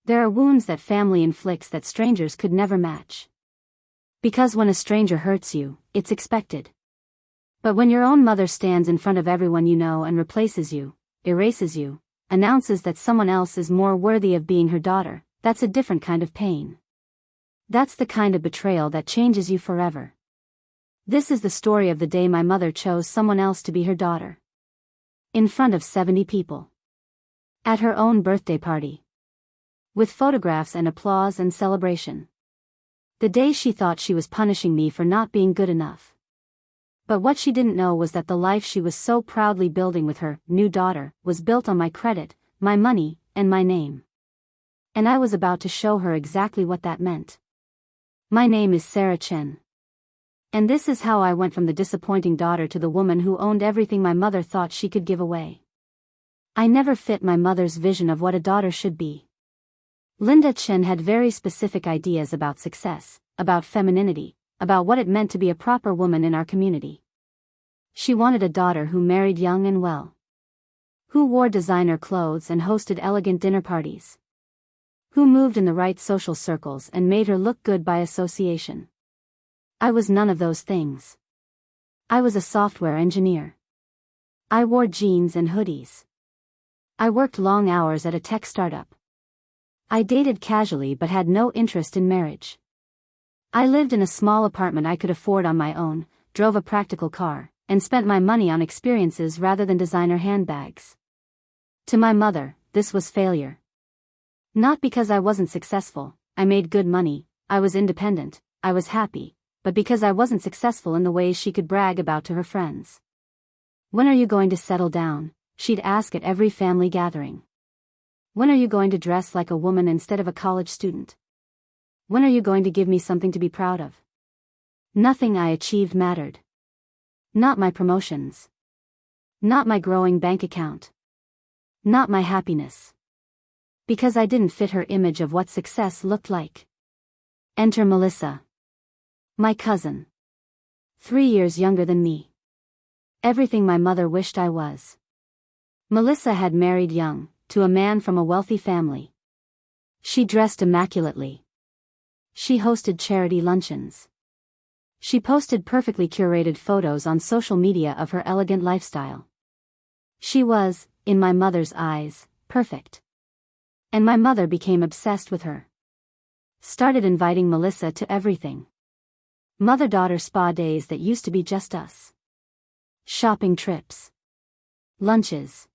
There are wounds that family inflicts that strangers could never match. Because when a stranger hurts you, it's expected. But when your own mother stands in front of everyone you know and replaces you, erases you, announces that someone else is more worthy of being her daughter, that's a different kind of pain. That's the kind of betrayal that changes you forever. This is the story of the day my mother chose someone else to be her daughter. In front of 70 people. At her own birthday party. With photographs and applause and celebration. The day she thought she was punishing me for not being good enough. But what she didn't know was that the life she was so proudly building with her new daughter was built on my credit, my money, and my name. And I was about to show her exactly what that meant. My name is Sarah Chen. And this is how I went from the disappointing daughter to the woman who owned everything my mother thought she could give away. I never fit my mother's vision of what a daughter should be. Linda Chen had very specific ideas about success, about femininity, about what it meant to be a proper woman in our community. She wanted a daughter who married young and well. Who wore designer clothes and hosted elegant dinner parties. Who moved in the right social circles and made her look good by association. I was none of those things. I was a software engineer. I wore jeans and hoodies. I worked long hours at a tech startup. I dated casually but had no interest in marriage. I lived in a small apartment I could afford on my own, drove a practical car, and spent my money on experiences rather than designer handbags. To my mother, this was failure. Not because I wasn't successful, I made good money, I was independent, I was happy, but because I wasn't successful in the ways she could brag about to her friends. When are you going to settle down? She'd ask at every family gathering. When are you going to dress like a woman instead of a college student? When are you going to give me something to be proud of? Nothing I achieved mattered. Not my promotions. Not my growing bank account. Not my happiness. Because I didn't fit her image of what success looked like. Enter Melissa. My cousin. 3 years younger than me. Everything my mother wished I was. Melissa had married young, to a man from a wealthy family. She dressed immaculately. She hosted charity luncheons. She posted perfectly curated photos on social media of her elegant lifestyle. She was, in my mother's eyes, perfect. And my mother became obsessed with her. Started inviting Melissa to everything. Mother-daughter spa days that used to be just us. Shopping trips. Lunches.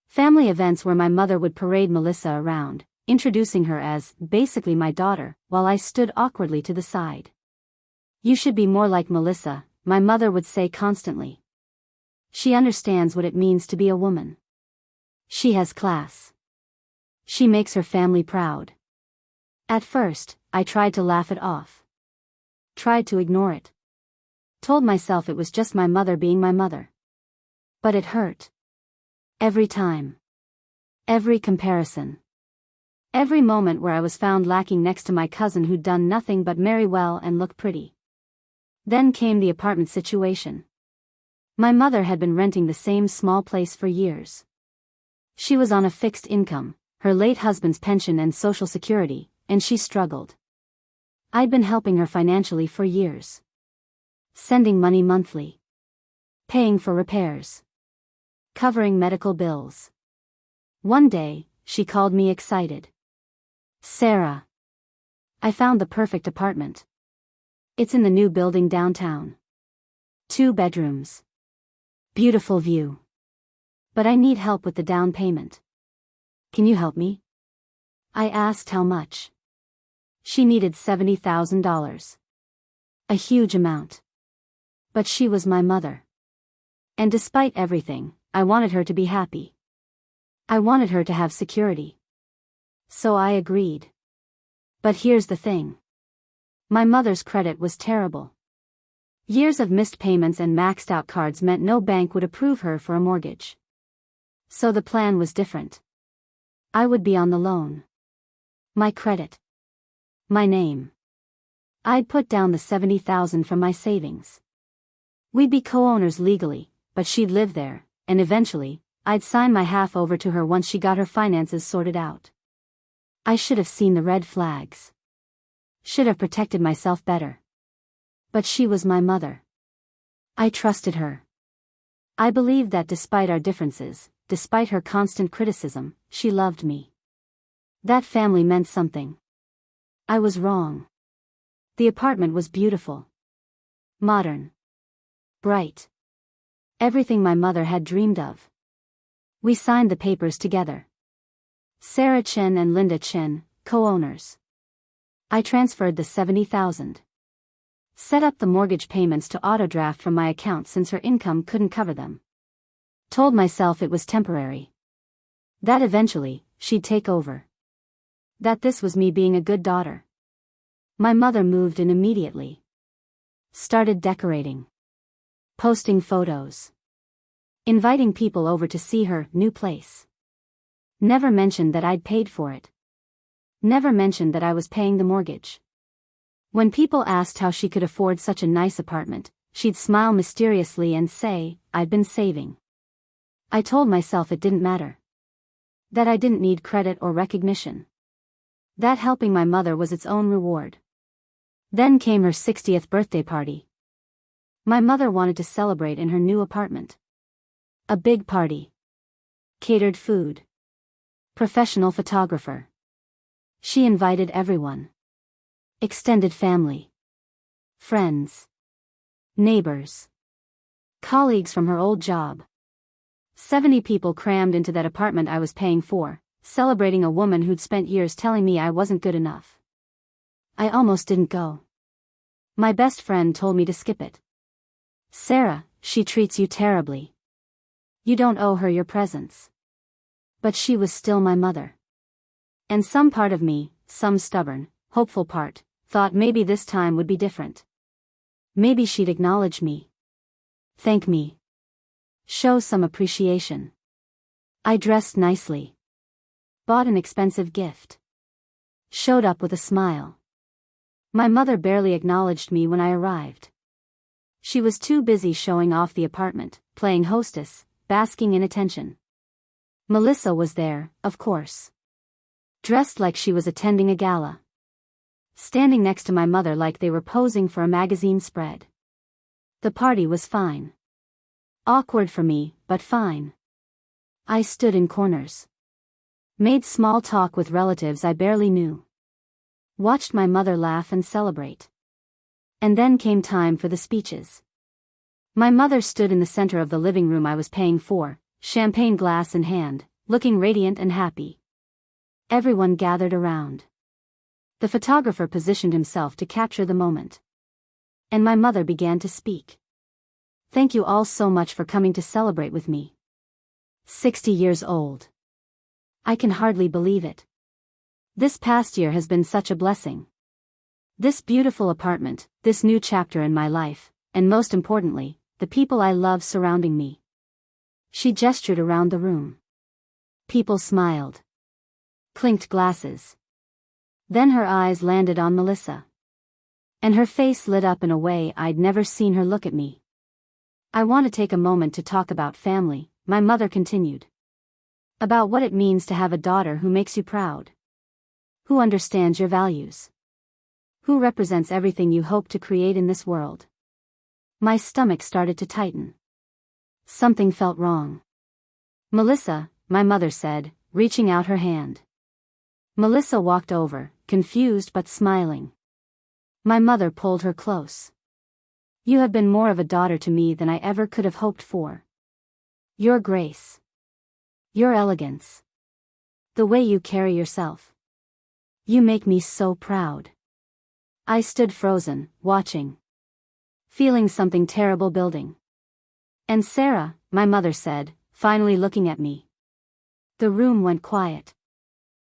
Family events where my mother would parade Melissa around, introducing her as, basically my daughter, while I stood awkwardly to the side. You should be more like Melissa, my mother would say constantly. She understands what it means to be a woman. She has class. She makes her family proud. At first, I tried to laugh it off. Tried to ignore it. Told myself it was just my mother being my mother. But it hurt. Every time. Every comparison. Every moment where I was found lacking next to my cousin who'd done nothing but marry well and look pretty. Then came the apartment situation. My mother had been renting the same small place for years. She was on a fixed income, her late husband's pension and social security, and she struggled. I'd been helping her financially for years. Sending money monthly. Paying for repairs. Covering medical bills. One day, she called me excited. Sarah. I found the perfect apartment. It's in the new building downtown. 2 bedrooms. Beautiful view. But I need help with the down payment. Can you help me? I asked how much. She needed $70,000. A huge amount. But she was my mother. And despite everything, I wanted her to be happy. I wanted her to have security. So I agreed. But here's the thing. My mother's credit was terrible. Years of missed payments and maxed out cards meant no bank would approve her for a mortgage. So the plan was different. I would be on the loan. My credit. My name. I'd put down the $70,000 from my savings. We'd be co-owners legally, but she'd live there, and eventually, I'd sign my half over to her once she got her finances sorted out. I should have seen the red flags. Should have protected myself better. But she was my mother. I trusted her. I believed that despite our differences, despite her constant criticism, she loved me. That family meant something. I was wrong. The apartment was beautiful. Modern. Bright. Everything my mother had dreamed of. We signed the papers together. Sarah Chen and Linda Chen, co-owners. I transferred the $70,000. Set up the mortgage payments to autodraft from my account since her income couldn't cover them. Told myself it was temporary. That eventually, she'd take over. That this was me being a good daughter. My mother moved in immediately. Started decorating. Posting photos. Inviting people over to see her new place. Never mentioned that I'd paid for it. Never mentioned that I was paying the mortgage. When people asked how she could afford such a nice apartment, she'd smile mysteriously and say, "I'd been saving." I told myself it didn't matter. That I didn't need credit or recognition. That helping my mother was its own reward. Then came her 60th birthday party. My mother wanted to celebrate in her new apartment. A big party. Catered food. Professional photographer. She invited everyone. Extended family. Friends. Neighbors. Colleagues from her old job. 70 people crammed into that apartment I was paying for, celebrating a woman who'd spent years telling me I wasn't good enough. I almost didn't go. My best friend told me to skip it. "Sarah, she treats you terribly. You don't owe her your presence." But she was still my mother. And some part of me, some stubborn, hopeful part, thought maybe this time would be different. Maybe she'd acknowledge me. Thank me. Show some appreciation. I dressed nicely. Bought an expensive gift. Showed up with a smile. My mother barely acknowledged me when I arrived. She was too busy showing off the apartment, playing hostess, basking in attention. Melissa was there, of course. Dressed like she was attending a gala. Standing next to my mother like they were posing for a magazine spread. The party was fine. Awkward for me, but fine. I stood in corners. Made small talk with relatives I barely knew. Watched my mother laugh and celebrate. And then came time for the speeches. My mother stood in the center of the living room I was paying for, champagne glass in hand, looking radiant and happy. Everyone gathered around. The photographer positioned himself to capture the moment. And my mother began to speak. "Thank you all so much for coming to celebrate with me. 60 years old. I can hardly believe it. This past year has been such a blessing. This beautiful apartment, this new chapter in my life, and most importantly, the people I love surrounding me." She gestured around the room. People smiled. Clinked glasses. Then her eyes landed on Melissa. And her face lit up in a way I'd never seen her look at me. "I want to take a moment to talk about family," my mother continued. "About what it means to have a daughter who makes you proud. Who understands your values. Who represents everything you hope to create in this world." My stomach started to tighten. Something felt wrong. "Melissa," my mother said, reaching out her hand. Melissa walked over, confused but smiling. My mother pulled her close. "You have been more of a daughter to me than I ever could have hoped for. Your grace. Your elegance. The way you carry yourself. You make me so proud." I stood frozen, watching. Feeling something terrible building. "And Sarah," my mother said, finally looking at me. The room went quiet.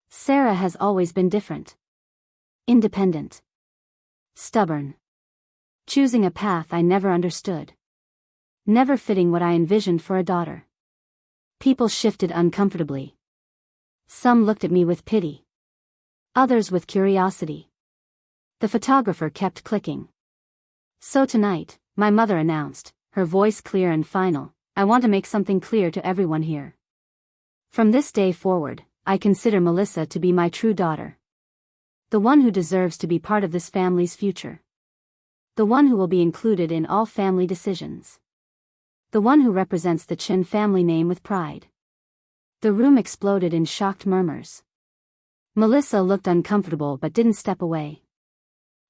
"Sarah has always been different. Independent. Stubborn. Choosing a path I never understood. Never fitting what I envisioned for a daughter." People shifted uncomfortably. Some looked at me with pity. Others with curiosity. The photographer kept clicking. "So tonight," my mother announced, her voice clear and final, "I want to make something clear to everyone here. From this day forward, I consider Melissa to be my true daughter. The one who deserves to be part of this family's future. The one who will be included in all family decisions. The one who represents the Chin family name with pride. The room exploded in shocked murmurs. Melissa looked uncomfortable but didn't step away.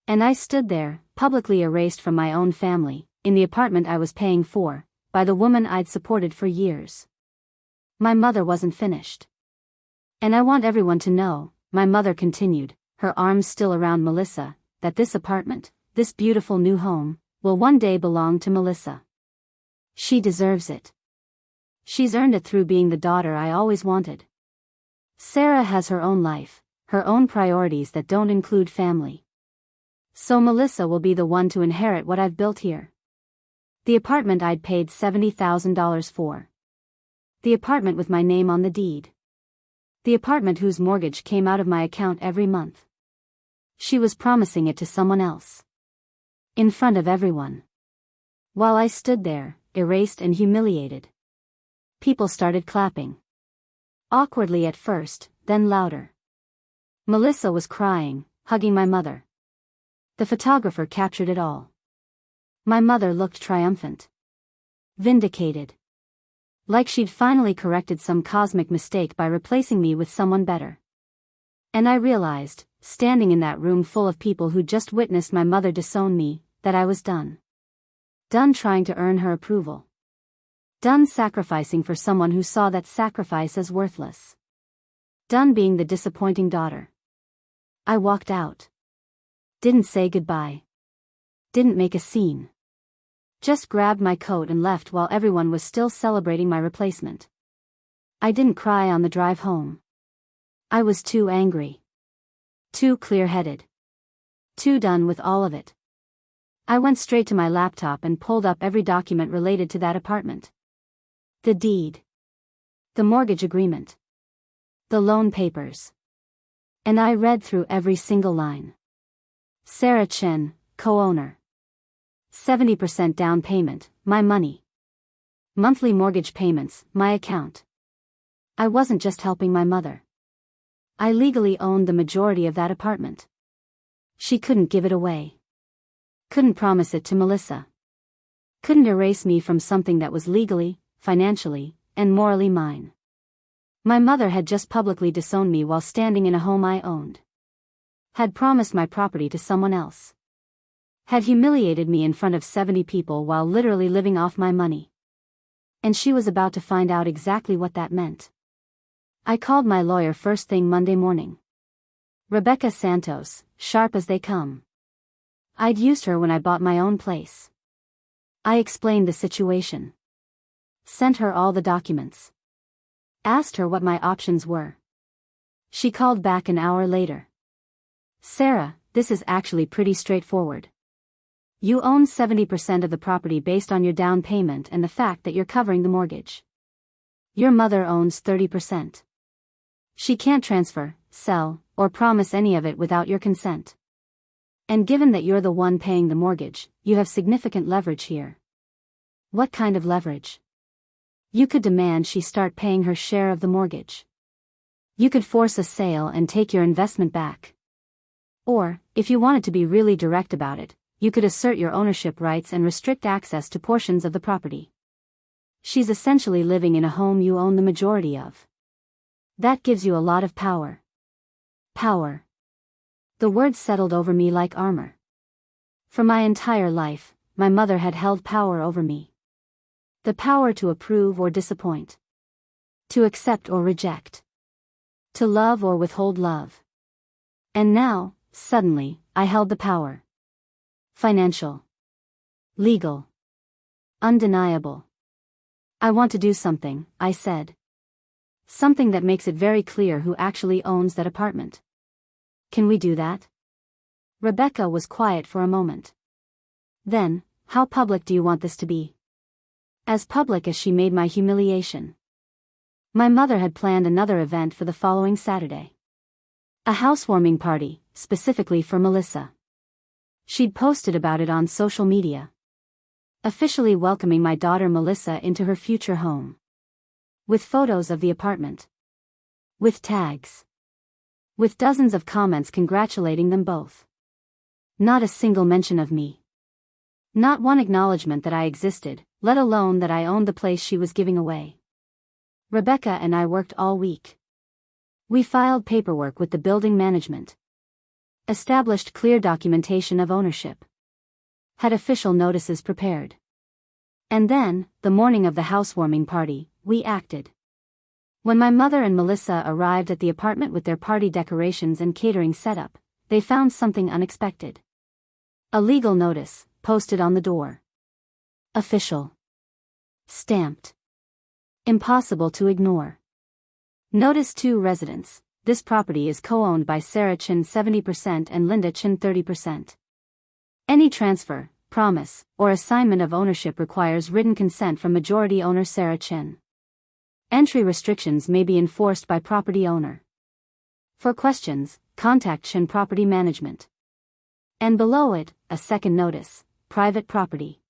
And I stood there, publicly erased from my own family, in the apartment I was paying for, by the woman I'd supported for years. My mother wasn't finished. And I want everyone to know, my mother continued, her arms still around Melissa, that this apartment, this beautiful new home, will one day belong to Melissa. She deserves it. She's earned it through being the daughter I always wanted. Sarah has her own life, her own priorities that don't include family. So Melissa will be the one to inherit what I've built here. The apartment I'd paid $70,000 for. The apartment with my name on the deed. The apartment whose mortgage came out of my account every month. She was promising it to someone else. In front of everyone. While I stood there, erased and humiliated. People started clapping. Awkwardly at first, then louder. Melissa was crying, hugging my mother. The photographer captured it all. My mother looked triumphant. Vindicated. Like she'd finally corrected some cosmic mistake by replacing me with someone better. And I realized, standing in that room full of people who just witnessed my mother disown me, that I was done. Done trying to earn her approval. Done sacrificing for someone who saw that sacrifice as worthless. Done being the disappointing daughter. I walked out. Didn't say goodbye. Didn't make a scene. Just grabbed my coat and left while everyone was still celebrating my replacement. I didn't cry on the drive home. I was too angry. Too clear-headed. Too done with all of it. I went straight to my laptop and pulled up every document related to that apartment. The deed. The mortgage agreement. The loan papers. And I read through every single line. Sarah Chen, co-owner. 70% down payment, my money. Monthly mortgage payments, my account. I wasn't just helping my mother. I legally owned the majority of that apartment. She couldn't give it away. Couldn't promise it to Melissa. Couldn't erase me from something that was legally, financially, and morally mine. My mother had just publicly disowned me while standing in a home I owned. Had promised my property to someone else. Had humiliated me in front of 70 people while literally living off my money. And she was about to find out exactly what that meant. I called my lawyer first thing Monday morning. Rebecca Santos, sharp as they come. I'd used her when I bought my own place. I explained the situation. Sent her all the documents. Asked her what my options were. She called back an hour later. Sarah, this is actually pretty straightforward. You own 70% of the property based on your down payment and the fact that you're covering the mortgage. Your mother owns 30%. She can't transfer, sell, or promise any of it without your consent. And given that you're the one paying the mortgage, you have significant leverage here. What kind of leverage? You could demand she start paying her share of the mortgage. You could force a sale and take your investment back. Or, if you wanted to be really direct about it, you could assert your ownership rights and restrict access to portions of the property. She's essentially living in a home you own the majority of. That gives you a lot of power. Power. The word settled over me like armor. For my entire life, my mother had held power over me. The power to approve or disappoint. To accept or reject. To love or withhold love. And now, suddenly, I held the power. Financial. Legal. Undeniable. I want to do something, I said. Something that makes it very clear who actually owns that apartment. Can we do that? Rebecca was quiet for a moment. Then, how public do you want this to be? As public as she made my humiliation. My mother had planned another event for the following Saturday. A housewarming party, specifically for Melissa. She'd posted about it on social media. Officially welcoming my daughter Melissa into her future home. With photos of the apartment. With tags. With dozens of comments congratulating them both. Not a single mention of me. Not one acknowledgement that I existed, let alone that I owned the place she was giving away. Rebecca and I worked all week. We filed paperwork with the building management. Established clear documentation of ownership. Had official notices prepared. And then, the morning of the housewarming party, we acted. When my mother and Melissa arrived at the apartment with their party decorations and catering setup, they found something unexpected. A legal notice, posted on the door. Official. Stamped. Impossible to ignore. Notice to residents, this property is co-owned by Sarah Chin 70% and Linda Chin 30%. Any transfer, promise, or assignment of ownership requires written consent from majority owner Sarah Chin. Entry restrictions may be enforced by property owner. For questions, contact Chin Property Management. And below it, a second notice, private property.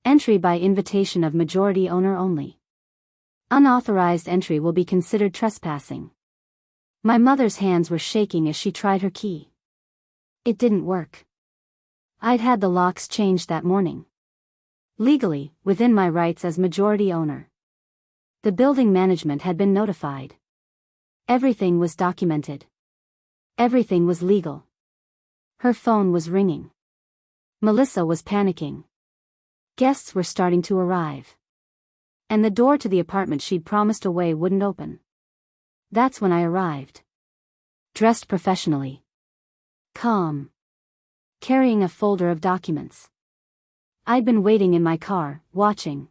Entry by invitation of majority owner only. Unauthorized entry will be considered trespassing. My mother's hands were shaking as she tried her key. It didn't work. I'd had the locks changed that morning. Legally, within my rights as majority owner. The building management had been notified. Everything was documented. Everything was legal. Her phone was ringing. Melissa was panicking. Guests were starting to arrive. And the door to the apartment she'd promised away wouldn't open. That's when I arrived. Dressed professionally. Calm. Carrying a folder of documents. I'd been waiting in my car, watching.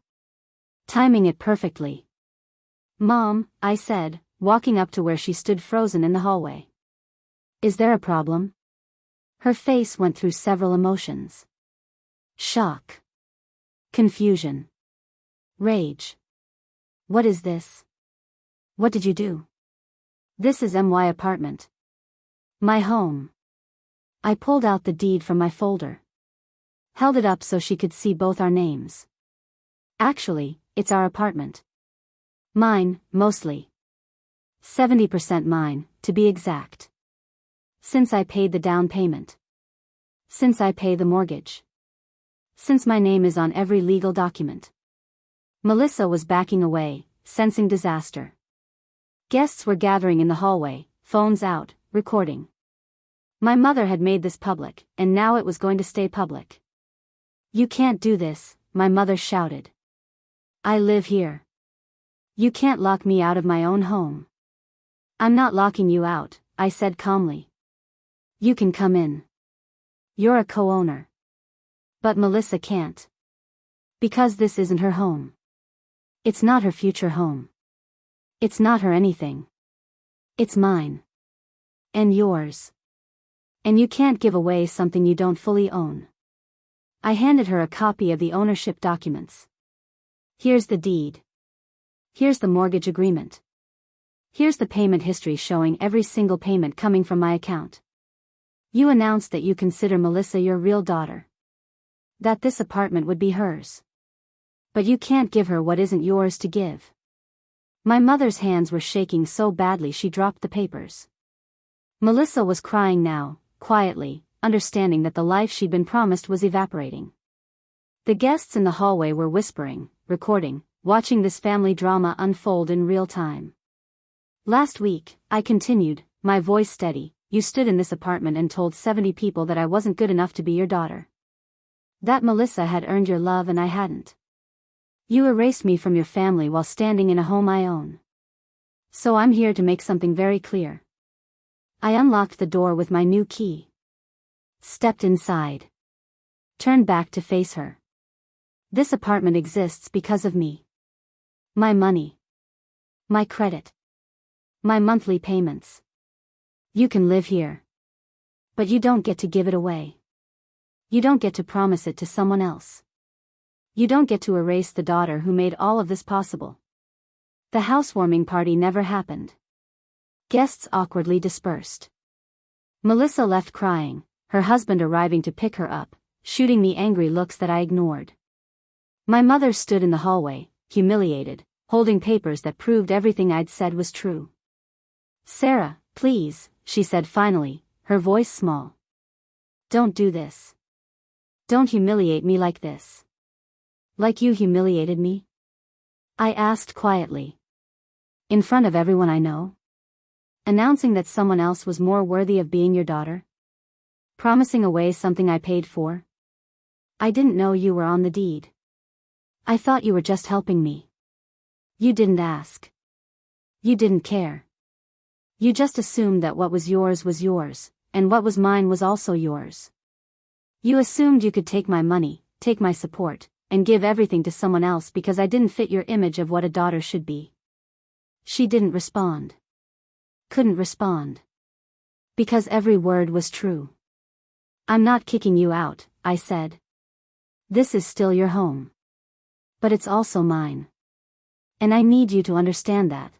Timing it perfectly. "Mom," I said, walking up to where she stood frozen in the hallway. "Is there a problem?" Her face went through several emotions. Shock. Confusion. Rage. "What is this? What did you do?" "This is my apartment. My home." I pulled out the deed from my folder. Held it up so she could see both our names. "Actually, it's our apartment. Mine, mostly. 70% mine, to be exact. Since I paid the down payment. Since I pay the mortgage. Since my name is on every legal document." Melissa was backing away, sensing disaster. Guests were gathering in the hallway, phones out, recording. My mother had made this public, and now it was going to stay public. "You can't do this," my mother shouted. "I live here. You can't lock me out of my own home." "I'm not locking you out," I said calmly. "You can come in. You're a co-owner." "But Melissa can't. Because this isn't her home. It's not her future home. It's not her anything. It's mine. And yours. And you can't give away something you don't fully own." I handed her a copy of the ownership documents. "Here's the deed. Here's the mortgage agreement. Here's the payment history showing every single payment coming from my account. You announced that you consider Melissa your real daughter. That this apartment would be hers. But you can't give her what isn't yours to give." My mother's hands were shaking so badly she dropped the papers. Melissa was crying now, quietly, understanding that the life she'd been promised was evaporating. The guests in the hallway were whispering, recording, watching this family drama unfold in real time. "Last week," I continued, my voice steady, "you stood in this apartment and told 70 people that I wasn't good enough to be your daughter. That Melissa had earned your love and I hadn't. You erased me from your family while standing in a home I own. So I'm here to make something very clear." I unlocked the door with my new key. Stepped inside. Turned back to face her. "This apartment exists because of me. My money. My credit. My monthly payments. You can live here. But you don't get to give it away. You don't get to promise it to someone else. You don't get to erase the daughter who made all of this possible." The housewarming party never happened. Guests awkwardly dispersed. Melissa left crying, her husband arriving to pick her up, shooting me angry looks that I ignored. My mother stood in the hallway, humiliated, holding papers that proved everything I'd said was true. Sarah, please, she said finally, her voice small. Don't do this. Don't humiliate me like this. Like you humiliated me? I asked quietly. In front of everyone I know? Announcing that someone else was more worthy of being your daughter? Promising away something I paid for? I didn't know you were on the deed. I thought you were just helping me. You didn't ask. You didn't care. You just assumed that what was yours, and what was mine was also yours. You assumed you could take my money, take my support, and give everything to someone else because I didn't fit your image of what a daughter should be. She didn't respond. Couldn't respond. Because every word was true. I'm not kicking you out, I said. This is still your home. But it's also mine. And I need you to understand that.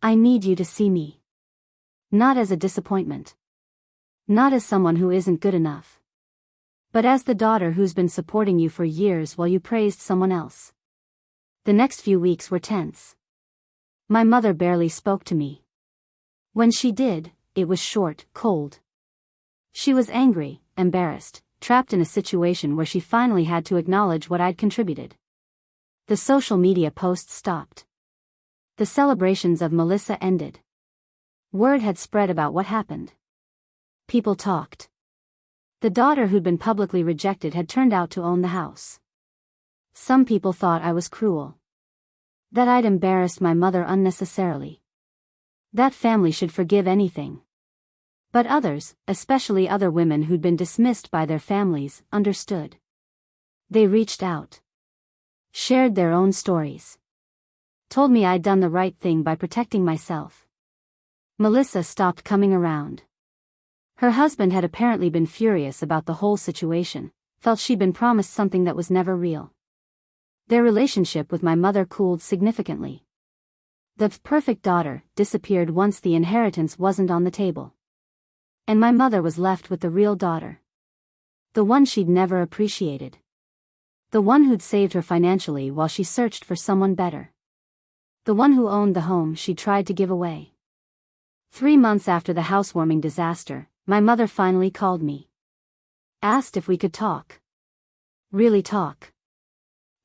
I need you to see me. Not as a disappointment. Not as someone who isn't good enough. But as the daughter who's been supporting you for years while you praised someone else. The next few weeks were tense. My mother barely spoke to me. When she did, it was short, cold. She was angry, embarrassed, trapped in a situation where she finally had to acknowledge what I'd contributed. The social media posts stopped. The celebrations of Melissa ended. Word had spread about what happened. People talked. The daughter who'd been publicly rejected had turned out to own the house. Some people thought I was cruel. That I'd embarrassed my mother unnecessarily. That family should forgive anything. But others, especially other women who'd been dismissed by their families, understood. They reached out. Shared their own stories. Told me I'd done the right thing by protecting myself. Melissa stopped coming around. Her husband had apparently been furious about the whole situation, felt she'd been promised something that was never real. Their relationship with my mother cooled significantly. The perfect daughter disappeared once the inheritance wasn't on the table. And my mother was left with the real daughter. The one she'd never appreciated. The one who'd saved her financially while she searched for someone better. The one who owned the home she tried to give away. 3 months after the housewarming disaster, my mother finally called me. Asked if we could talk. Really talk.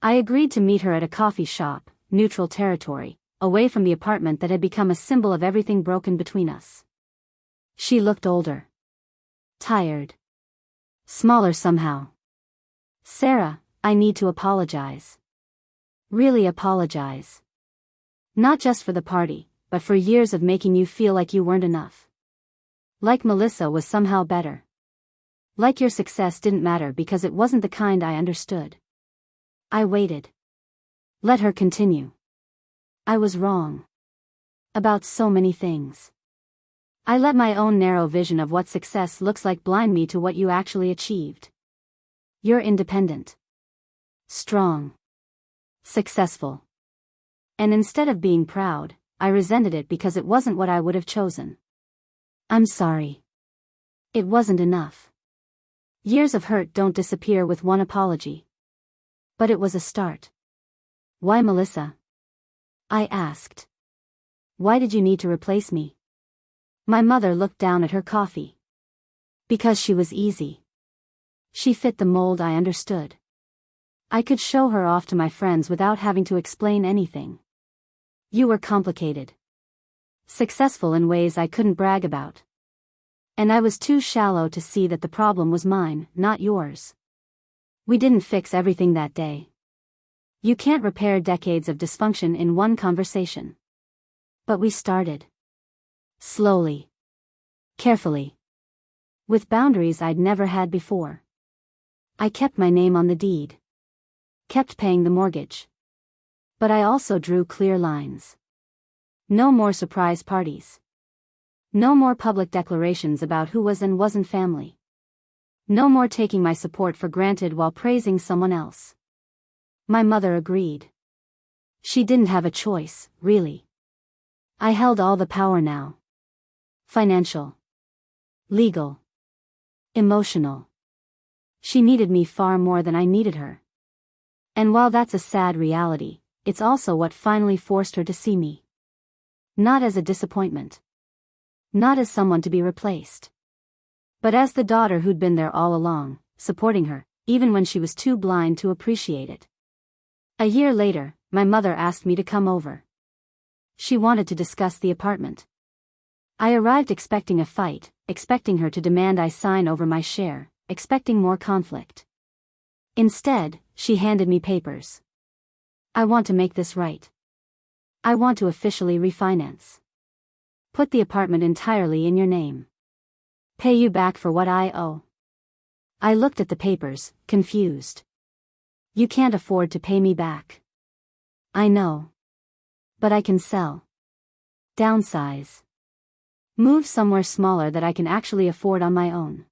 I agreed to meet her at a coffee shop, neutral territory, away from the apartment that had become a symbol of everything broken between us. She looked older. Tired. Smaller somehow. Sarah, I need to apologize. Really apologize. Not just for the party, but for years of making you feel like you weren't enough. Like Melissa was somehow better. Like your success didn't matter because it wasn't the kind I understood. I waited. Let her continue. I was wrong. About so many things. I let my own narrow vision of what success looks like blind me to what you actually achieved. You're independent. Strong. Successful. And instead of being proud, I resented it because it wasn't what I would have chosen. I'm sorry. It wasn't enough. Years of hurt don't disappear with one apology. But it was a start. Why Melissa? I asked. Why did you need to replace me? My mother looked down at her coffee. Because she was easy. She fit the mold I understood. I could show her off to my friends without having to explain anything. You were complicated. Successful in ways I couldn't brag about. And I was too shallow to see that the problem was mine, not yours. We didn't fix everything that day. You can't repair decades of dysfunction in one conversation. But we started. Slowly. Carefully. With boundaries I'd never had before. I kept my name on the deed. Kept paying the mortgage. But I also drew clear lines. No more surprise parties. No more public declarations about who was and wasn't family. No more taking my support for granted while praising someone else. My mother agreed. She didn't have a choice, really. I held all the power now. Financial. Legal. Emotional. She needed me far more than I needed her. And while that's a sad reality, it's also what finally forced her to see me. Not as a disappointment. Not as someone to be replaced, but as the daughter who'd been there all along, supporting her, even when she was too blind to appreciate it. A year later, my mother asked me to come over. She wanted to discuss the apartment. I arrived expecting a fight, expecting her to demand I sign over my share, expecting more conflict. Instead, she handed me papers. I want to make this right. I want to officially refinance. Put the apartment entirely in your name. Pay you back for what I owe. I looked at the papers, confused. You can't afford to pay me back. I know. But I can sell. Downsize. Move somewhere smaller that I can actually afford on my own.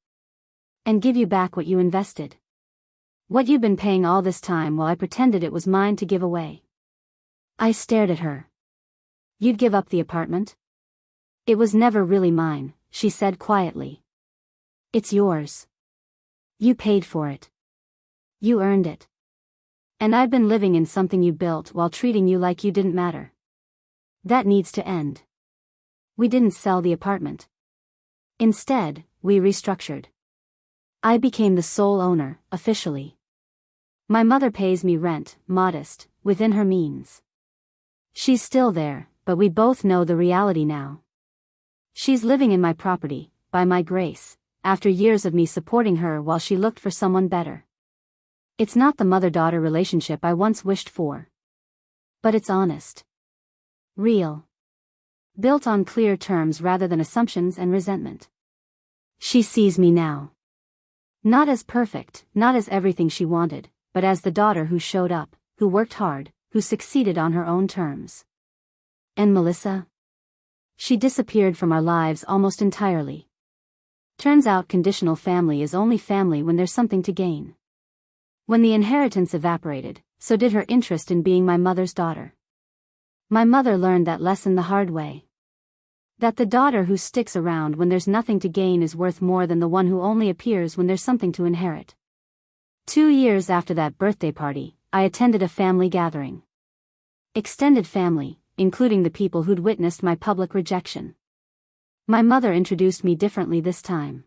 And give you back what you invested. What you've been paying all this time while I pretended it was mine to give away. I stared at her. You'd give up the apartment? It was never really mine, she said quietly. It's yours. You paid for it. You earned it. And I've been living in something you built while treating you like you didn't matter. That needs to end. We didn't sell the apartment. Instead, we restructured. I became the sole owner, officially. My mother pays me rent, modest, within her means. She's still there, but we both know the reality now. She's living in my property, by my grace, after years of me supporting her while she looked for someone better. It's not the mother-daughter relationship I once wished for. But it's honest. Real. Built on clear terms rather than assumptions and resentment. She sees me now. Not as perfect, not as everything she wanted, but as the daughter who showed up, who worked hard, who succeeded on her own terms. And Melissa? She disappeared from our lives almost entirely. Turns out conditional family is only family when there's something to gain. When the inheritance evaporated, so did her interest in being my mother's daughter. My mother learned that lesson the hard way. That the daughter who sticks around when there's nothing to gain is worth more than the one who only appears when there's something to inherit. 2 years after that birthday party, I attended a family gathering. Extended family, including the people who'd witnessed my public rejection. My mother introduced me differently this time.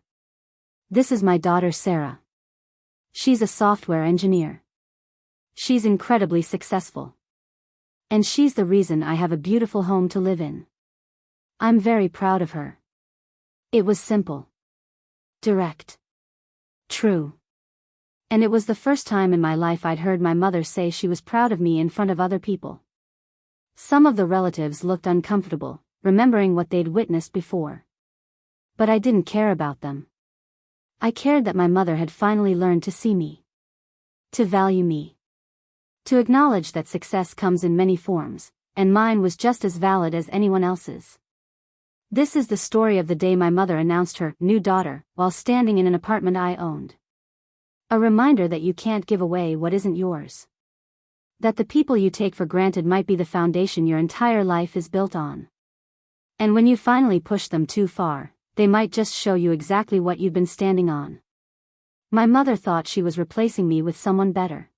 This is my daughter Sarah. She's a software engineer. She's incredibly successful. And she's the reason I have a beautiful home to live in. I'm very proud of her. It was simple. Direct. True. And it was the first time in my life I'd heard my mother say she was proud of me in front of other people. Some of the relatives looked uncomfortable, remembering what they'd witnessed before. But I didn't care about them. I cared that my mother had finally learned to see me. To value me. To acknowledge that success comes in many forms, and mine was just as valid as anyone else's. This is the story of the day my mother announced her new daughter while standing in an apartment I owned. A reminder that you can't give away what isn't yours. That the people you take for granted might be the foundation your entire life is built on. And when you finally push them too far, they might just show you exactly what you've been standing on. My mother thought she was replacing me with someone better.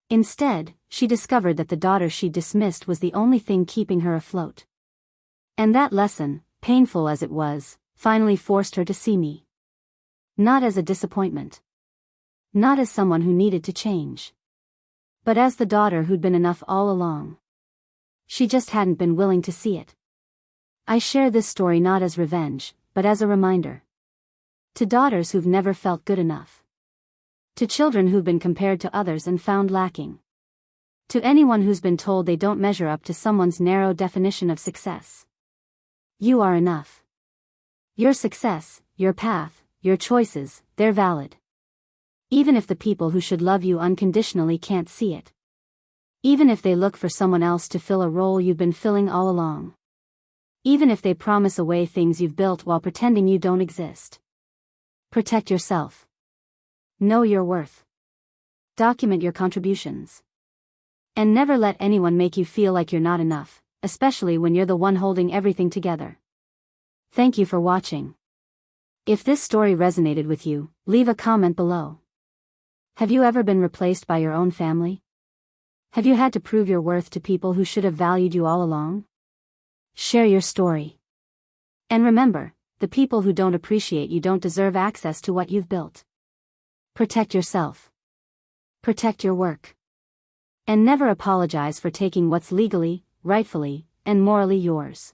Instead, she discovered that the daughter she dismissed was the only thing keeping her afloat. And that lesson, painful as it was, finally forced her to see me. Not as a disappointment. Not as someone who needed to change. But as the daughter who'd been enough all along. She just hadn't been willing to see it. I share this story not as revenge, but as a reminder. To daughters who've never felt good enough. To children who've been compared to others and found lacking. To anyone who's been told they don't measure up to someone's narrow definition of success. You are enough. Your success, your path, your choices, they're valid. Even if the people who should love you unconditionally can't see it. Even if they look for someone else to fill a role you've been filling all along. Even if they promise away things you've built while pretending you don't exist. Protect yourself. Know your worth. Document your contributions. And never let anyone make you feel like you're not enough, especially when you're the one holding everything together. Thank you for watching. If this story resonated with you, leave a comment below. Have you ever been replaced by your own family? Have you had to prove your worth to people who should have valued you all along? Share your story. And remember, the people who don't appreciate you don't deserve access to what you've built. Protect yourself. Protect your work. And never apologize for taking what's legally, rightfully, and morally yours.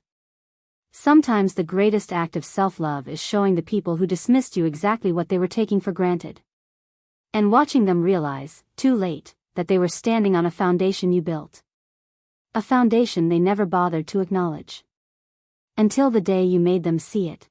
Sometimes the greatest act of self-love is showing the people who dismissed you exactly what they were taking for granted. And watching them realize, too late, that they were standing on a foundation you built. A foundation they never bothered to acknowledge. Until the day you made them see it.